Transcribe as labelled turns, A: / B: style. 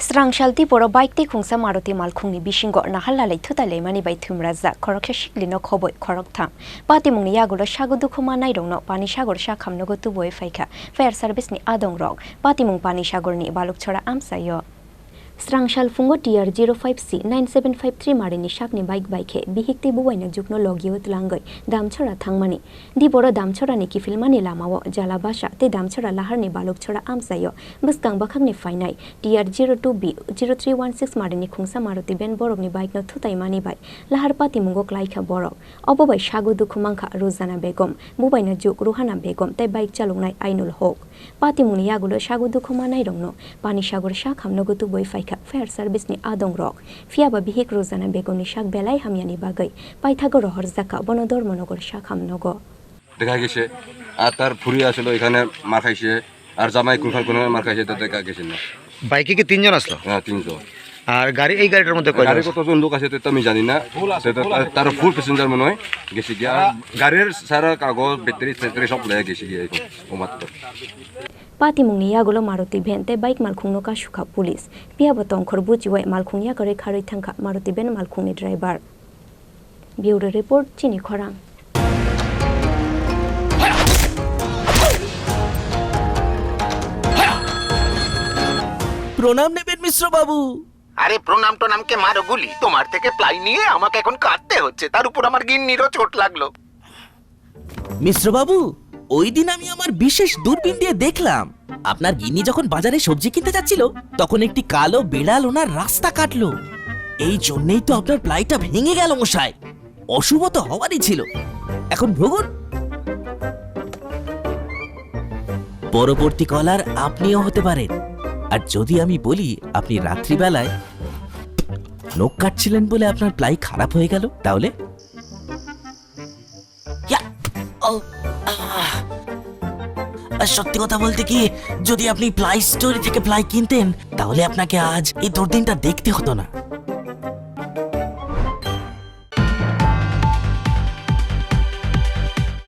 A: Srangshal poro bike te khungsa maruti malkhungni bishingo nahallalai thutalai mani bai thumraja khoroksa shiklino khoboi khorok tham pati mungni yagulo shagudu khuma nai rongno pani sagor sha khamnogo tuboi faika fire service ni adong rok pati mung pani sagor ni baluk chora amsayo Srangshal fungo TR 05C 9753 marini shakni bike bike bihikti buwaina jukno logio tlangai damchora thangmani di boro damchora ni kifilmani lamawo jalabasha te damchora laharni baluk chora amsayo buskang bakhangni fainai TR 02B 0316 marini khungsa maruti ben borokni bike no thutai mani bai lahar pati mungo klaikha borok obobai shagu dukhumangkha ruzana begum bubaina juk ruhana begum tai bike chalungnai ainul hok pati muni yagulo shagu dukhumanai rongno pani sagor sha khamnogo tu boi faika fire service ni adong rok fiaba bihik rozana begoni shak belai hamyani bagai paithago rohor jaka bonodor monogor shak hamnogo
B: দেখা গেছে আর তার ফুরি আসলো এখানে মার খাইছে আর জামাই কোন মার খাইছে তো দেখা গেছে না
C: বাইকে কি তিনজন আসলো?
B: হ্যাঁ তিনজন।
C: আর গাড়ি এই গাড়িটার মধ্যে কয়জন?
B: গাড়ি কতজন লোক আছে তো আমি জানি না, তার ফুল প্যাসেঞ্জার মনে হয় গেছে গিয়া গাড়ির সারা কাগজ ব্যাটারি সব লয়ে গেছে গিয়া ও মাত্র
A: Pati mungni yagulo maruti bente bike malkhungno ka shuka police pia botong khorbu chiwai malkhungya kare kharoi thangkha maruti ben malkhungni driver bureau report chini khorang
D: প্রণাম নেবেন মিশ্র বাবু।
E: আরে প্রণাম নামকে মারো গুলি, তোমার থেকে প্লাই নিয়ে আমাকে এখন কাটতে হচ্ছে, তার উপর আমার গিন্নিরও চোট লাগলো।
D: মিশ্র বাবু, ওই দিন আমি আমার বিশেষ দূরবীন দিয়ে দেখলাম আপনার গিন্নি যখন বাজারে সবজি কিনতে যাচ্ছিল তখন একটি কালো বিড়াল ওনার রাস্তা কাটলো। এই জন্যই তো আপনার প্লাইটা ভেঙে গেল মশাই। অশুভ তো হওয়ারই ছিল। এখন ভোগুন। পরবর্তী কলার আপনিও হতে পারেন। আর যদি আমি বলি আপনি রাত্রিবেলায় নখ কাটছিলেন বলে আপনার প্লাই খারাপ হয়ে গেল, তাহলে সত্যি কথা বলতে কি, যদি আপনি প্লাই স্টোরি থেকে প্লাই কিনতেন তাহলে আপনাকে আজ এই দুর্দিনটা দেখতে হতো না।